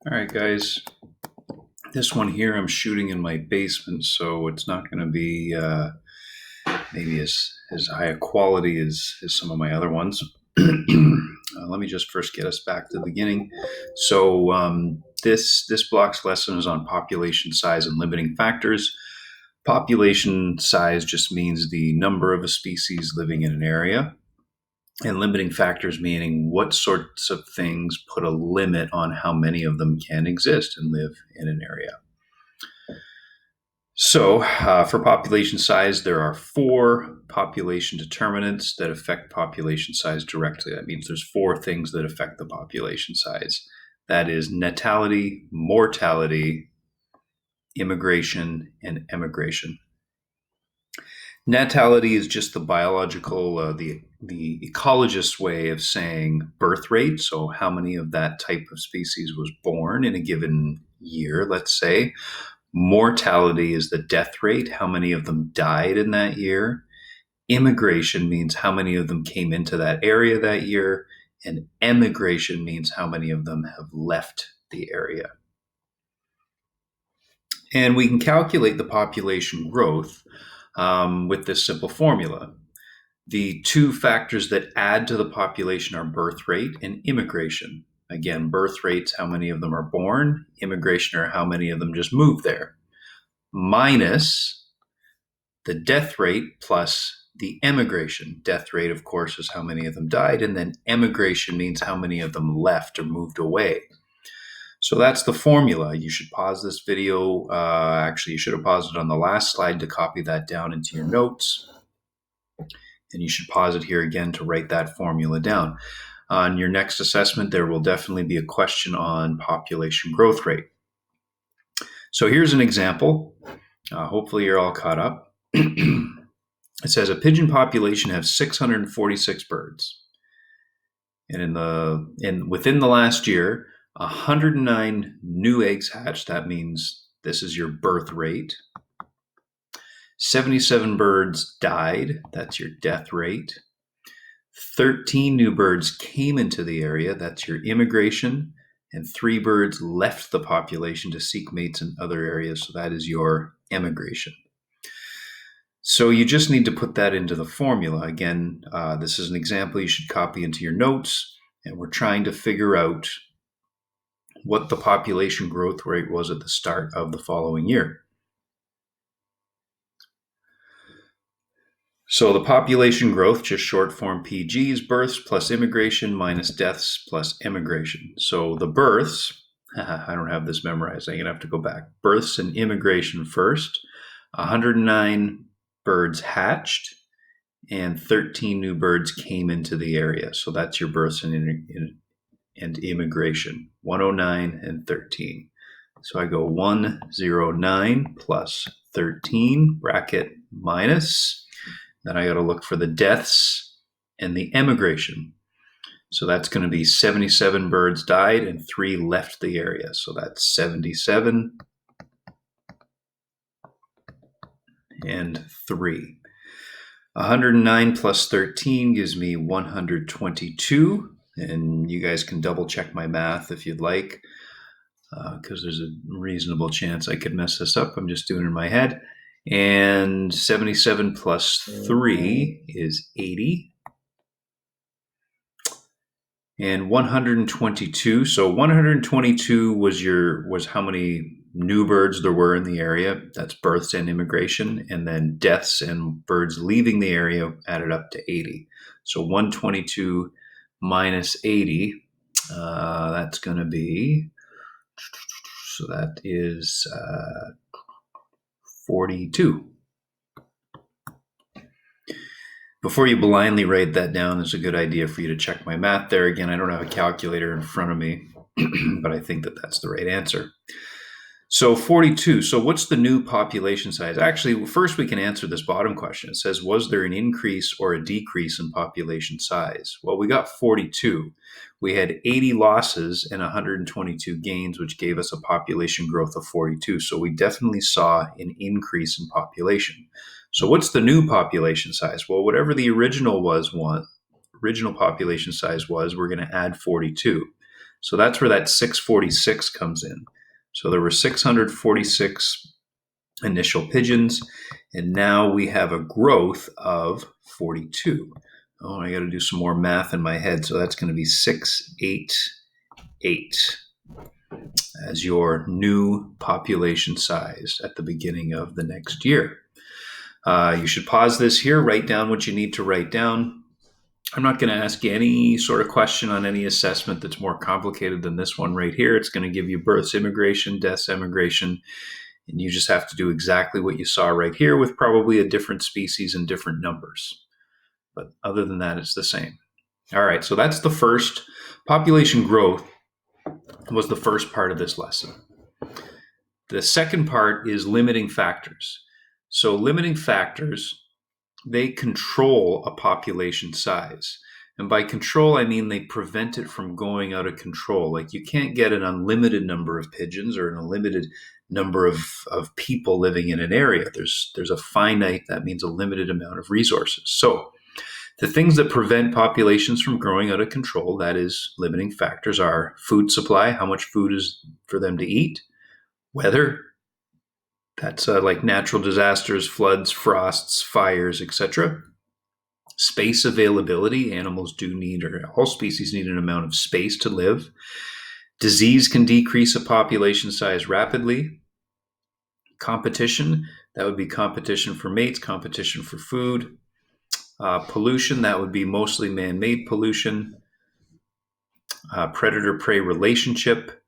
All right, guys. This one here I'm shooting in my basement, so it's not going to be maybe as high a quality as some of my other ones. Let me just first get us back to the beginning. So this block's lesson is on population size and limiting factors. Population size just means the number of a species living in an area, and limiting factors meaning what sorts of things put a limit on how many of them can exist and live in an area. So, for population size, there are four population determinants that affect population size directly. That means there's four things that affect the population size. That is natality, mortality, immigration, and emigration. Natality is just the biological, the ecologist's way of saying birth rate. So, how many of that type of species was born in a given year, let's say. Mortality is the death rate, how many of them died in that year. Immigration means how many of them came into that area that year. And emigration means how many of them have left the area. And we can calculate the population growth with this simple formula. The two factors that add to the population are birth rate and immigration. Again, birth rates, how many of them are born. Immigration, or how many of them just move there. Minus the death rate plus the emigration. Death rate, of course, is how many of them died. And then emigration means how many of them left or moved away. So that's the formula. You should pause this video. Actually, you should have paused it on the last slide to copy that down into your notes. And you should pause it here again to write that formula down. On your next assessment, there will definitely be a question on population growth rate. So here's an example. Hopefully you're all caught up. It says a pigeon population has 646 birds. And within the last year, 109 new eggs hatched. That means this is your birth rate. 77 birds died. That's your death rate. 13 new birds came into the area. That's your immigration. And 3 birds left the population to seek mates in other areas. So that is your emigration. So you just need to put that into the formula. Again, this is an example you should copy into your notes. And we're trying to figure out what the population growth rate was at the start of the following year. So the population growth, just short form PG, is births plus immigration minus deaths plus emigration. So the births, I don't have this memorized. I'm going to have to go back. Births and immigration first. 109 birds hatched and 13 new birds came into the area. So that's your births and immigration, 109 and 13. So I go 109 plus 13, bracket minus. Then I got to look for the deaths and the emigration. So that's going to be 77 birds died and 3 left the area. So that's 77 and 3. 109 plus 13 gives me 122. And you guys can double check my math if you'd like, because there's a reasonable chance I could mess this up. I'm just doing it in my head. And 77 plus 3 is 80. And 122. So 122 was how many new birds there were in the area. That's births and immigration. And then deaths and birds leaving the area added up to 80. So 122 minus 80, that's going to be, so that is 42. Before you blindly write that down, it's a good idea for you to check my math there. Again, I don't have a calculator in front of me, but I think that that's the right answer. So 42. So what's the new population size? Actually, first we can answer this bottom question. It says, was there an increase or a decrease in population size? Well, we got 42. We had 80 losses and 122 gains, which gave us a population growth of 42. So we definitely saw an increase in population. So what's the new population size? Well, whatever the original population size was, we're going to add 42. So that's where that 646 comes in. So there were 646 initial pigeons, and now we have a growth of 42. Oh, I got to do some more math in my head. So that's going to be 688 as your new population size at the beginning of the next year. You should pause this here, write down what you need to write down. I'm not going to ask you any sort of question on any assessment that's more complicated than this one right here. It's going to give you births, immigration, deaths, emigration, and you just have to do exactly what you saw right here with probably a different species and different numbers. But other than that, it's the same. All right, so that's the first. Population growth was the first part of this lesson. The second part is limiting factors. So limiting factors, they control a population size. And by control, I mean they prevent it from going out of control. Like you can't get an unlimited number of pigeons or an unlimited number of people living in an area. There's a finite, that means a limited amount of resources. So the things that prevent populations from growing out of control, that is limiting factors, are food supply, how much food is for them to eat, weather, that's like natural disasters, floods, frosts, fires, etc. Space availability, animals do need, or all species need an amount of space to live. Disease can decrease a population size rapidly. Competition, that would be competition for mates, competition for food. Pollution, that would be mostly man-made pollution. Predator-prey relationship,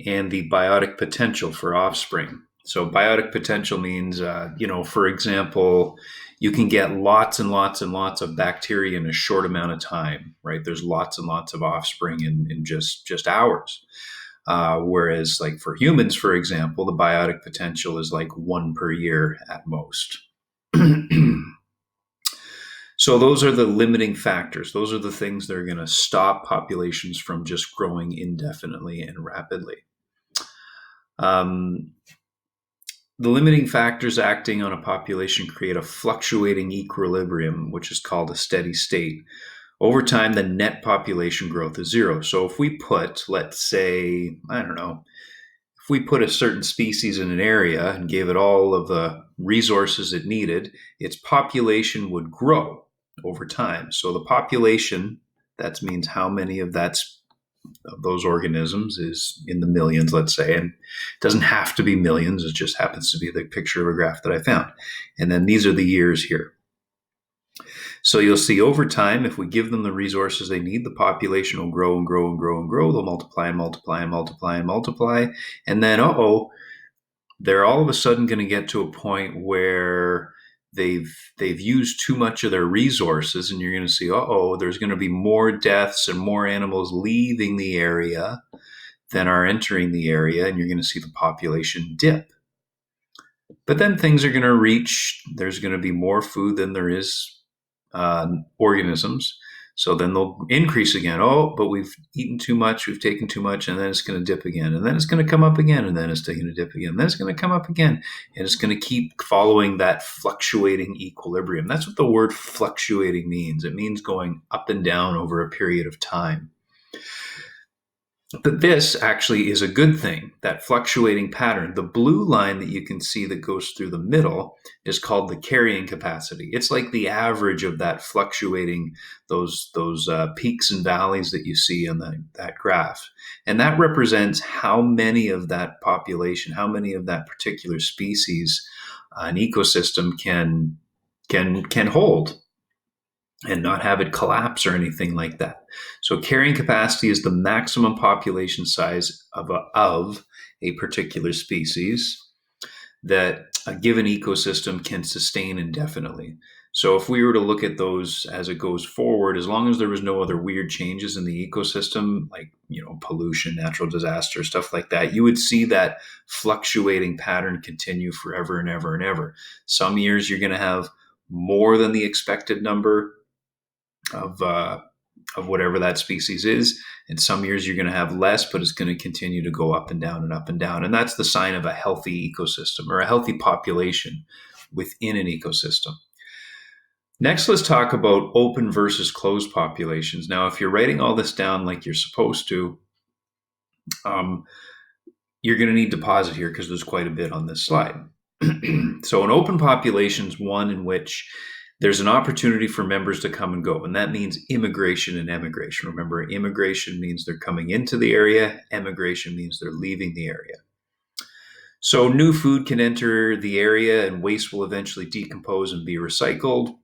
and the biotic potential for offspring. So biotic potential means, for example, you can get lots and lots and lots of bacteria in a short amount of time, right? There's lots and lots of offspring in just hours. Whereas like for humans, for example, the biotic potential is like 1 per year at most. So those are the limiting factors. Those are the things that are going to stop populations from just growing indefinitely and rapidly. The limiting factors acting on a population create a fluctuating equilibrium, which is called a steady state. Over time, the net population growth is zero. So if we put, let's say, if we put a certain species in an area and gave it all of the resources it needed, its population would grow over time. So the population, that means how many of those organisms is in the millions, let's say, and it doesn't have to be millions. It just happens to be the picture of a graph that I found. And then these are the years here. So you'll see over time, if we give them the resources they need, the population will grow and grow and grow and grow. They'll multiply and multiply and multiply and multiply. And then, they're all of a sudden going to get to a point where they've used too much of their resources, and you're going to see, there's going to be more deaths and more animals leaving the area than are entering the area, and you're going to see the population dip. But then things are going to reach, there's going to be more food than there is organisms. So then they'll increase again. But we've eaten too much, we've taken too much, and then it's going to dip again. And then it's going to come up again, and then it's going to dip again. And then it's going to come up again. And it's going to keep following that fluctuating equilibrium. That's what the word fluctuating means. It means going up and down over a period of time. But this actually is a good thing, that fluctuating pattern. The blue line that you can see that goes through the middle is called the carrying capacity. It's like the average of that fluctuating, those peaks and valleys that you see on that graph. And that represents how many of that population, how many of that particular species an ecosystem can hold and not have it collapse or anything like that. So carrying capacity is the maximum population size of a particular species that a given ecosystem can sustain indefinitely. So if we were to look at those as it goes forward, as long as there was no other weird changes in the ecosystem, like pollution, natural disaster, stuff like that, you would see that fluctuating pattern continue forever and ever and ever. Some years you're going to have more than the expected number of whatever that species is. And some years you're going to have less, but it's going to continue to go up and down and up and down. And that's the sign of a healthy ecosystem or a healthy population within an ecosystem. Next, let's talk about open versus closed populations. Now, if you're writing all this down like you're supposed to, Um, you're going to need to pause it here because there's quite a bit on this slide. So an open population is one in which there's an opportunity for members to come and go, and that means immigration and emigration. Remember, immigration means they're coming into the area, emigration means they're leaving the area. So new food can enter the area and waste will eventually decompose and be recycled.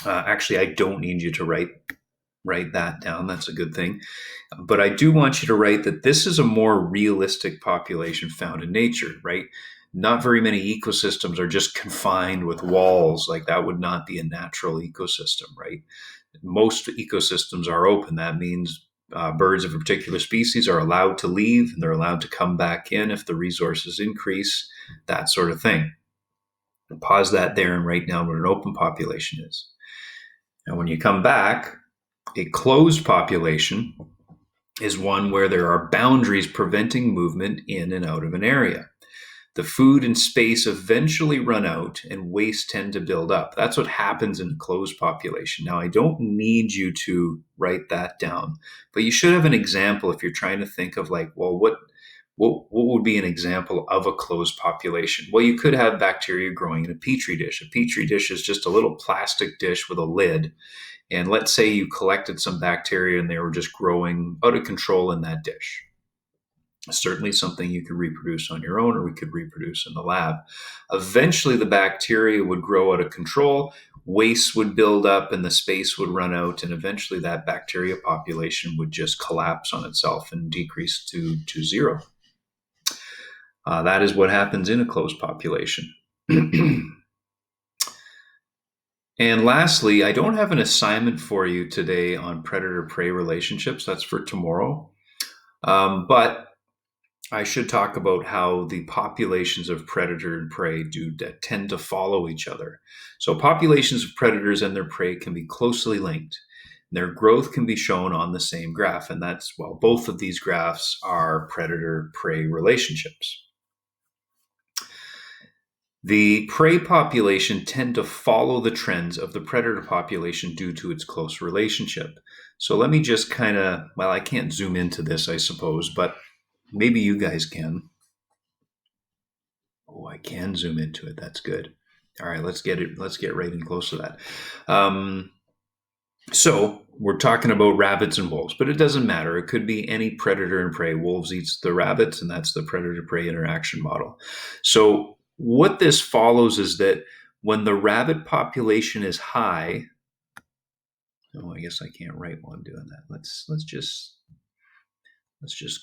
Actually, I don't need you to write that down. That's a good thing. But I do want you to write that this is a more realistic population found in nature, right? Not very many ecosystems are just confined with walls. Like that would not be a natural ecosystem, right? Most ecosystems are open. That means birds of a particular species are allowed to leave and they're allowed to come back in if the resources increase, that sort of thing. Pause that there and write down what an open population is. And when you come back, a closed population is one where there are boundaries preventing movement in and out of an area. The food and space eventually run out and waste tend to build up. That's what happens in a closed population. Now, I don't need you to write that down, but you should have an example if you're trying to think of like, well, what would be an example of a closed population? Well, you could have bacteria growing in a petri dish. A petri dish is just a little plastic dish with a lid. And let's say you collected some bacteria and they were just growing out of control in that dish. Certainly something you could reproduce on your own or we could reproduce in the lab. Eventually, the bacteria would grow out of control, waste would build up, and the space would run out, and eventually that bacteria population would just collapse on itself and decrease to zero. That is what happens in a closed population. And lastly, I don't have an assignment for you today on predator-prey relationships. That's for tomorrow. But I should talk about how the populations of predator and prey do tend to follow each other. So populations of predators and their prey can be closely linked. Their growth can be shown on the same graph, and that's, well, both of these graphs are predator-prey relationships. The prey population tend to follow the trends of the predator population due to its close relationship. So let me just kind of, well, I can't zoom into this, I suppose, but maybe you guys can. Oh, I can zoom into it. That's good. All right, let's get right in close to that. So we're talking about rabbits and wolves, but it doesn't matter. It could be any predator and prey. Wolves eats the rabbits, and that's the predator-prey interaction model. So what this follows is that when the rabbit population is high, oh, I guess I can't write while I'm doing that. Let's just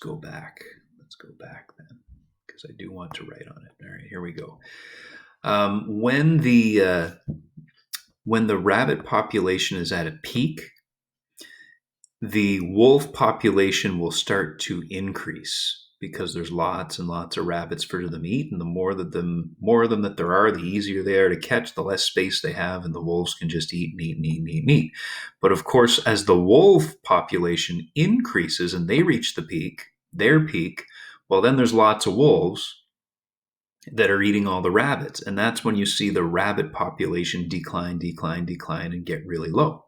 go back. Let's go back then, because I do want to write on it. All right, here we go. When the rabbit population is at a peak, the wolf population will start to increase because there's lots and lots of rabbits for them to eat, and the more of them that there are, the easier they are to catch, the less space they have, and the wolves can just eat and eat and eat and eat and eat. But of course, as the wolf population increases and they reach their peak, well, then there's lots of wolves that are eating all the rabbits, and that's when you see the rabbit population decline, and get really low.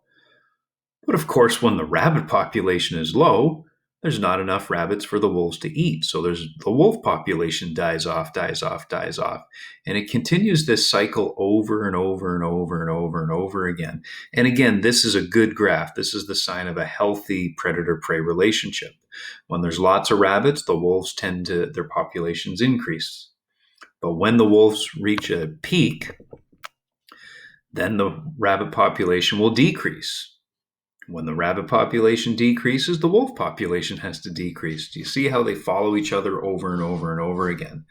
But of course, when the rabbit population is low, there's not enough rabbits for the wolves to eat. So the wolf population dies off. And it continues this cycle over and over and over and over and over again. And again, this is a good graph. This is the sign of a healthy predator-prey relationship. When there's lots of rabbits, the wolves their populations increase. But when the wolves reach a peak, then the rabbit population will decrease. When the rabbit population decreases, the wolf population has to decrease. Do you see how they follow each other over and over and over again?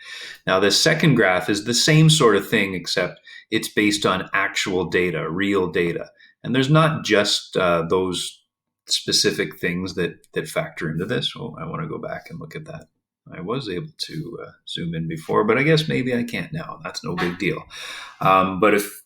Now, this second graph is the same sort of thing, except it's based on actual data, real data. And there's not just those specific things that factor into this. Oh, I want to go back and look at that. I was able to zoom in before, but I guess maybe I can't now. That's no big deal. But if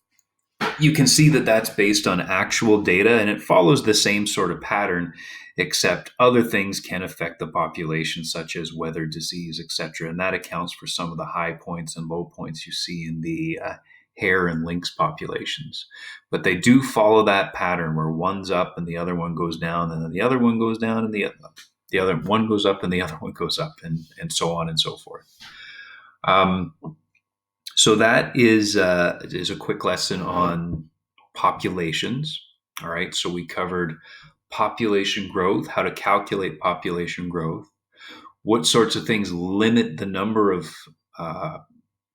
you can see that that's based on actual data, and it follows the same sort of pattern, except other things can affect the population, such as weather, disease, etc. And that accounts for some of the high points and low points you see in the hare and lynx populations. But they do follow that pattern where one's up and the other one goes down, and then the other one goes down and the other. the other one goes up and the other one goes up, and so on and so forth. Um, so that is a quick lesson on populations. All right, so we covered population growth, how to calculate population growth, what sorts of things limit the number of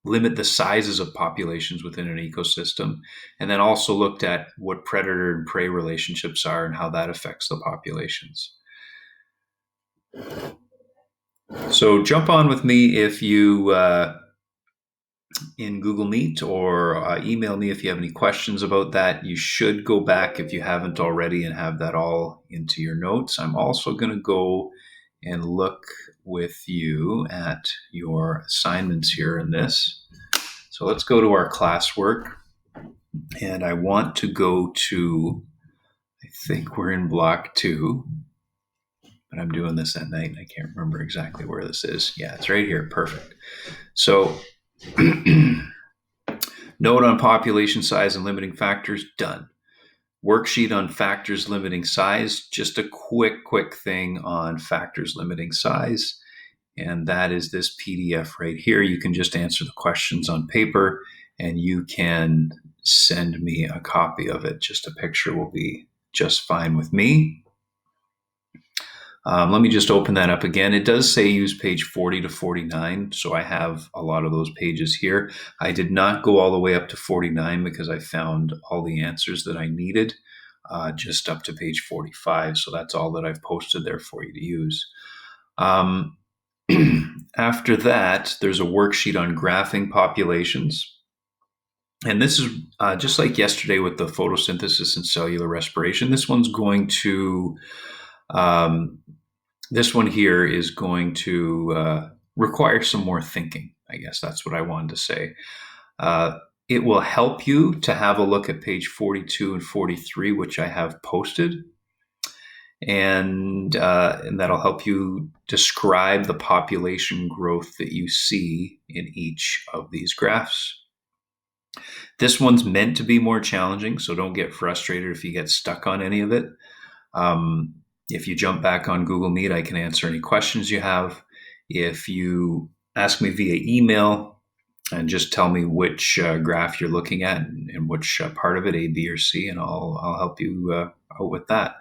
limit the sizes of populations within an ecosystem, and then also looked at what predator and prey relationships are and how that affects the populations. So jump on with me if you in Google Meet, or email me if you have any questions about that. You should go back if you haven't already and have that all into your notes. I'm also going to go and look with you at your assignments here in this. So let's go to our classwork. And I want to go to, I think we're in block 2, but I'm doing this at night and I can't remember exactly where this is. Yeah, it's right here. Perfect. So note on population size and limiting factors, done. Worksheet on factors limiting size, just a quick thing on factors limiting size. And that is this PDF right here. You can just answer the questions on paper and you can send me a copy of it. Just a picture will be just fine with me. Let me just open that up again. It does say use page 40 to 49, so I have a lot of those pages here. I did not go all the way up to 49 because I found all the answers that I needed just up to page 45, so that's all that I've posted there for you to use. After that, there's a worksheet on graphing populations. And this is just like yesterday with the photosynthesis and cellular respiration. This one's going to this one here is going to require some more thinking. I guess that's what I wanted to say. It will help you to have a look at page 42 and 43, which I have posted. And that'll help you describe the population growth that you see in each of these graphs. This one's meant to be more challenging, so don't get frustrated if you get stuck on any of it. If you jump back on Google Meet, I can answer any questions you have. If you ask me via email and just tell me which graph you're looking at and which part of it, A, B, or C, and I'll help you out with that.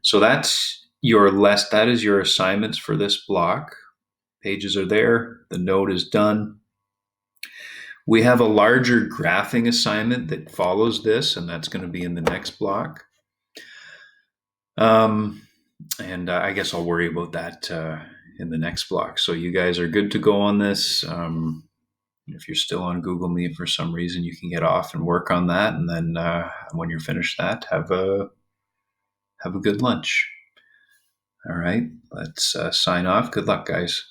So that is your assignments for this block. Pages are there. The note is done. We have a larger graphing assignment that follows this, and that's going to be in the next block. And I guess I'll worry about that in the next block. So you guys are good to go on this. If you're still on Google Meet for some reason, you can get off and work on that. And then when you're finished that, have a good lunch. All right, let's sign off. Good luck, guys.